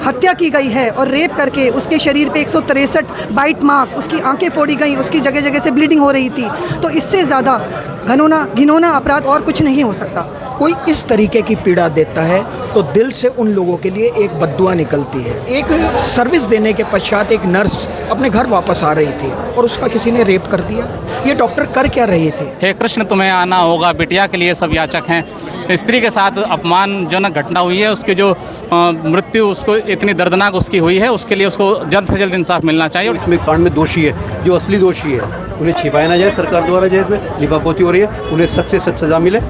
हत्या की गई है और रेप करके उसके शरीर पे 163 बाइट मार्क, उसकी आंखें फोड़ी गई, उसकी जगह जगह से ब्लीडिंग हो रही थी। तो इससे ज़्यादा घिनौना अपराध और कुछ नहीं हो सकता। कोई इस तरीके की पीड़ा देता है तो दिल से उन लोगों के लिए एक बद्दुआ निकलती है। एक सर्विस देने के पश्चात एक नर्स अपने घर वापस आ रही थी और उसका किसी ने रेप कर दिया। ये डॉक्टर कर क्या रहे थे? हे कृष्ण तुम्हें आना होगा, बिटिया के लिए सब याचक हैं। स्त्री के साथ अपमानजनक घटना हुई है, उसकी जो मृत्यु उसको इतनी दर्दनाक उसकी हुई है, उसके लिए उसको जल्द से जल्द इंसाफ मिलना चाहिए। और इसमें कांड में दोषी है, जो असली दोषी है उन्हें छिपाया ना जाए सरकार द्वारा, जैसे लिपापोती हो रही है, उन्हें सख्त से सख्त सजा मिले।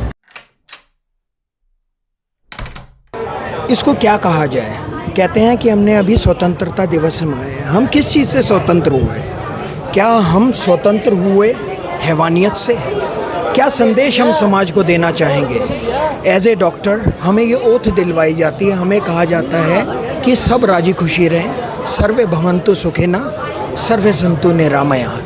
इसको क्या कहा जाए? कहते हैं कि हमने अभी स्वतंत्रता दिवस मनाया। हम किस चीज़ से स्वतंत्र हुए? क्या हम स्वतंत्र हुए हैवानियत से? क्या संदेश हम समाज को देना चाहेंगे? एज ए डॉक्टर हमें ये ओथ दिलवाई जाती है, हमें कहा जाता है कि सब राजी खुशी रहें, सर्वे भवन्तु सुखिनः, सर्वे सन्तु निरामया।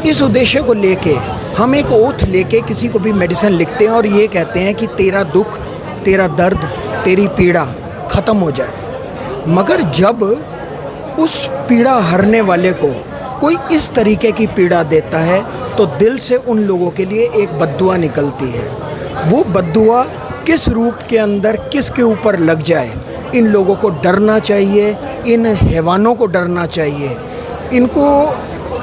इस उद्देश्य को लेके हम एक ओथ लेके किसी को भी मेडिसिन लिखते हैं और ये कहते हैं कि तेरा दुख, तेरा दर्द, तेरी पीड़ा ख़त्म हो जाए। मगर जब उस पीड़ा हरने वाले को कोई इस तरीके की पीड़ा देता है तो दिल से उन लोगों के लिए एक बद्दुआ निकलती है। वो बद्दुआ किस रूप के अंदर किसके ऊपर लग जाए, इन लोगों को डरना चाहिए, इन हैवानों को डरना चाहिए। इनको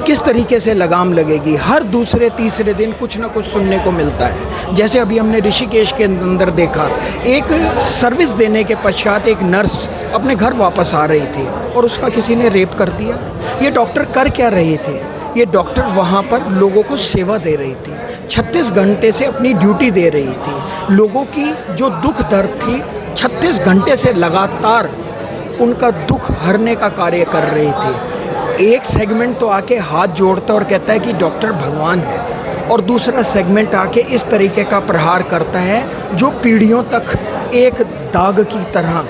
किस तरीके से लगाम लगेगी? हर दूसरे तीसरे दिन कुछ ना कुछ सुनने को मिलता है। जैसे अभी हमने ऋषिकेश के अंदर देखा, एक सर्विस देने के पश्चात एक नर्स अपने घर वापस आ रही थी और उसका किसी ने रेप कर दिया। ये डॉक्टर कर क्या रहे थे? ये डॉक्टर वहाँ पर लोगों को सेवा दे रही थी, 36 घंटे से अपनी ड्यूटी दे रही थी। लोगों की जो दुख दर्द थी 36 घंटे से लगातार उनका दुख हरने का कार्य कर रही थी। एक सेगमेंट तो आके हाथ जोड़ता और कहता है कि डॉक्टर भगवान है, और दूसरा सेगमेंट आके इस तरीके का प्रहार करता है जो पीढ़ियों तक एक दाग की तरह,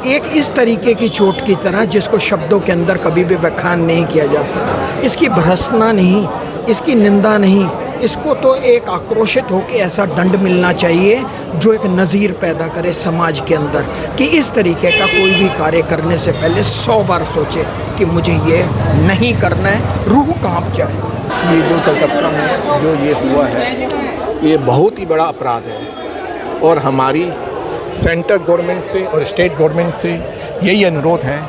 एक इस तरीके की चोट की तरह जिसको शब्दों के अंदर कभी भी व्याख्यान नहीं किया जाता। इसकी भर्त्सना नहीं, इसकी निंदा नहीं, इसको तो एक आक्रोशित होकर ऐसा दंड मिलना चाहिए जो एक नज़ीर पैदा करे समाज के अंदर कि इस तरीके का कोई भी कार्य करने से पहले 100 बार सोचे कि मुझे ये नहीं करना है, रूह कांप जाए। ये जो कलकत्ता में जो ये हुआ है, ये बहुत ही बड़ा अपराध है और हमारी सेंट्रल गवर्नमेंट से और स्टेट गवर्नमेंट से यही अनुरोध है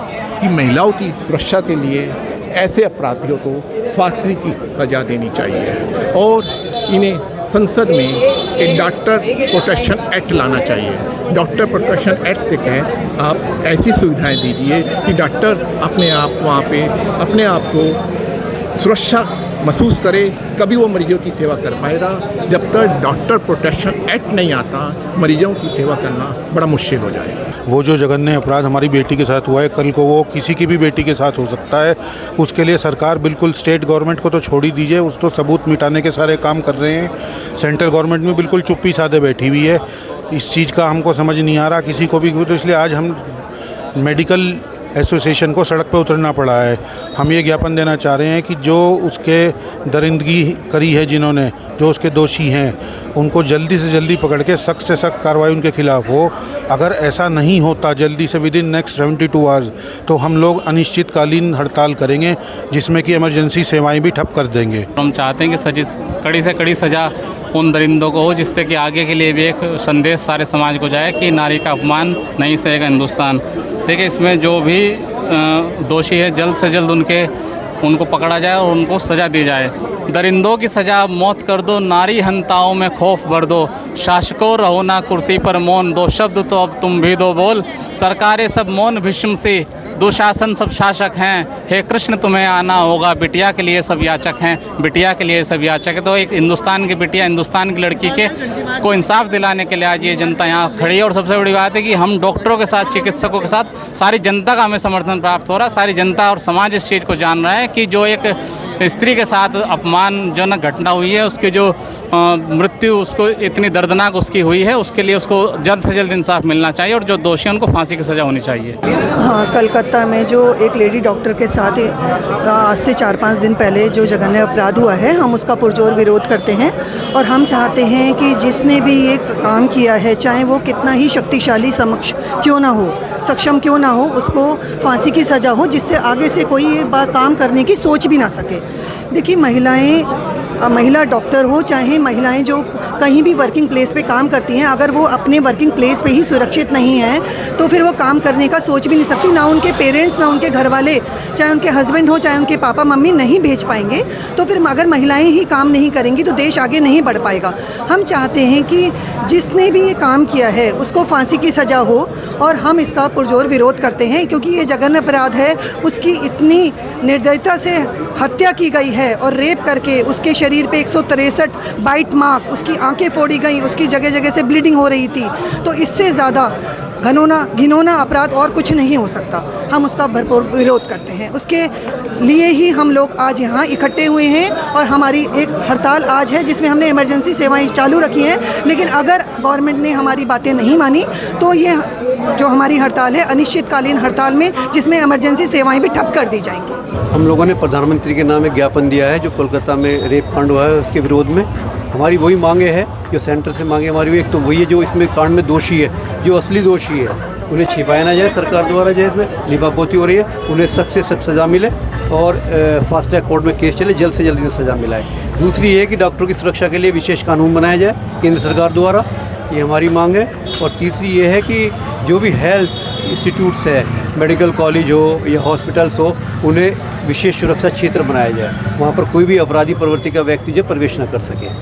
कि महिलाओं की सुरक्षा के लिए ऐसे अपराधियों को फांसी की सजा देनी चाहिए और इन्हें संसद में एक डॉक्टर प्रोटेक्शन एक्ट लाना चाहिए। डॉक्टर प्रोटेक्शन एक्ट के तहत आप ऐसी सुविधाएं दीजिए कि डॉक्टर अपने आप वहाँ पे अपने आप को सुरक्षा महसूस करे, कभी वो मरीजों की सेवा कर पाएगा। जब तक डॉक्टर प्रोटेक्शन एक्ट नहीं आता, मरीजों की सेवा करना बड़ा मुश्किल हो जाएगा। वो जो जघन्य अपराध हमारी बेटी के साथ हुआ है, कल को वो किसी की भी बेटी के साथ हो सकता है। उसके लिए सरकार बिल्कुल, स्टेट गवर्नमेंट को तो छोड़ ही दीजिए, उस तो सबूत मिटाने के सारे काम कर रहे हैं। सेंट्रल गवर्नमेंट में बिल्कुल चुप्पी साधे बैठी हुई है। इस चीज़ का हमको समझ नहीं आ रहा किसी को भी, तो इसलिए आज हम मेडिकल एसोसिएशन को सड़क पर उतरना पड़ा है। हम ये ज्ञापन देना चाह रहे हैं कि जो उसके दरिंदगी करी है, जिन्होंने, जो उसके दोषी हैं, उनको जल्दी से जल्दी पकड़ के सख्त से सख्त कार्रवाई उनके खिलाफ हो। अगर ऐसा नहीं होता जल्दी से विदिन नेक्स्ट 72 आवर्स, तो हम लोग अनिश्चितकालीन हड़ताल करेंगे जिसमें कि इमरजेंसी सेवाएं भी ठप कर देंगे। हम चाहते हैं कि कड़ी से कड़ी सज़ा उन दरिंदों को हो, जिससे कि आगे के लिए भी एक संदेश सारे समाज को जाए कि नारी का अपमान नहीं सहेगा हिंदुस्तान। देखिए, इसमें जो भी दोषी है जल्द से जल्द उनको पकड़ा जाए और उनको सज़ा दी जाए। दरिंदों की सज़ा मौत कर दो, नारी हंताओं में खौफ भर दो, शासकों रहो ना कुर्सी पर मौन, दो शब्द तो अब तुम भी दो बोल, सरकारें सब मौन भीष्म सी, दुशासन सब शासक हैं, हे कृष्ण तुम्हें आना होगा, बिटिया के लिए सब याचक हैं, बिटिया के लिए सब याचक है। तो एक हिंदुस्तान की बिटिया, हिंदुस्तान की लड़की के को इंसाफ दिलाने के लिए आज ये जनता यहाँ खड़ी है। और सबसे बड़ी बात है कि हम डॉक्टरों के साथ, चिकित्सकों के साथ, सारी जनता का हमें समर्थन प्राप्त हो रहा है। सारी जनता और समाज इस चीज़ को जान रहा है कि जो एक स्त्री के साथ अपमान जो ना घटना हुई है, उसकी जो मृत्यु उसको इतनी दर्दनाक उसकी हुई है, उसके लिए उसको जल्द से जल्द इंसाफ मिलना चाहिए और जो दोषी हैं उनको फांसी की सज़ा होनी चाहिए। हाँ, कलकत्ता में जो एक लेडी डॉक्टर के साथ आज से 4-5 दिन पहले जो जघन्य अपराध हुआ है, हम उसका पुरजोर विरोध करते हैं और हम चाहते हैं कि जिसने भी ये काम किया है, चाहे वो कितना ही शक्तिशाली समक्ष क्यों ना हो, सक्षम क्यों ना हो, उसको फांसी की सज़ा हो, जिससे आगे से कोई ये काम करने की सोच भी ना सके। देखिए, महिला डॉक्टर हो, चाहे महिलाएं जो कहीं भी वर्किंग प्लेस पे काम करती हैं, अगर वो अपने वर्किंग प्लेस पे ही सुरक्षित नहीं हैं तो फिर वो काम करने का सोच भी नहीं सकती। ना उनके पेरेंट्स, ना उनके घर वाले, चाहे उनके हस्बैंड हो, चाहे उनके पापा मम्मी नहीं भेज पाएंगे। तो फिर अगर महिलाएं ही काम नहीं करेंगी तो देश आगे नहीं बढ़ पाएगा। हम चाहते हैं कि जिसने भी ये काम किया है उसको फांसी की सज़ा हो और हम इसका पुरजोर विरोध करते हैं, क्योंकि ये जघन्य अपराध है। उसकी इतनी निर्दयता से हत्या की गई है और रेप करके उसके शरीर पे 163 बाइट मार्क, उसकी आंखें फोड़ी गई, उसकी जगह जगह से ब्लीडिंग हो रही थी। तो इससे ज़्यादा घिनौना अपराध और कुछ नहीं हो सकता। हम उसका भरपूर विरोध करते हैं। उसके लिए ही हम लोग आज यहाँ इकट्ठे हुए हैं और हमारी एक हड़ताल आज है जिसमें हमने इमरजेंसी सेवाएं चालू रखी हैं। लेकिन अगर गवर्नमेंट ने हमारी बातें नहीं मानी तो ये जो हमारी हड़ताल है अनिश्चितकालीन हड़ताल में, जिसमें इमरजेंसी सेवाएं भी ठप कर दी जाएंगी। हम लोगों ने प्रधानमंत्री के नाम एक ज्ञापन दिया है जो कोलकाता में रेप कांड हुआ है उसके विरोध में। हमारी वही मांगे है जो सेंटर से मांगे हमारी, एक तो वही है जो इसमें कांड में दोषी है, जो असली दोषी है उन्हें छिपाया ना जाए सरकार द्वारा, जो इसमें लिपापोती हो रही है, उन्हें सख्त से सख्त सज़ा मिले और फास्ट ट्रैक कोर्ट में केस चले, जल्द से जल्द इन्हें सज़ा मिलाए। दूसरी ये कि डॉक्टरों की सुरक्षा के लिए विशेष कानून बनाया जाए केंद्र सरकार द्वारा, ये हमारी मांग है। और तीसरी ये है कि जो भी हेल्थ इंस्टीट्यूट्स है, मेडिकल कॉलेज हो या हॉस्पिटल्स हो, उन्हें विशेष सुरक्षा क्षेत्र बनाया जाए, वहाँ पर कोई भी अपराधी प्रवृत्ति का व्यक्ति जो प्रवेश न कर सके।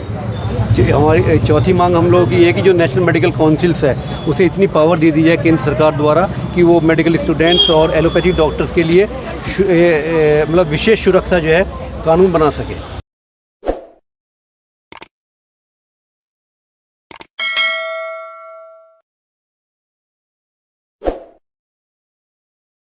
हमारी चौथी मांग हम लोगों की ये कि जो नेशनल मेडिकल काउंसिल्स है उसे इतनी पावर दे दी जाए केंद्र सरकार द्वारा कि वो मेडिकल स्टूडेंट्स और एलोपैथी डॉक्टर्स के लिए मतलब विशेष सुरक्षा जो है कानून बना सके।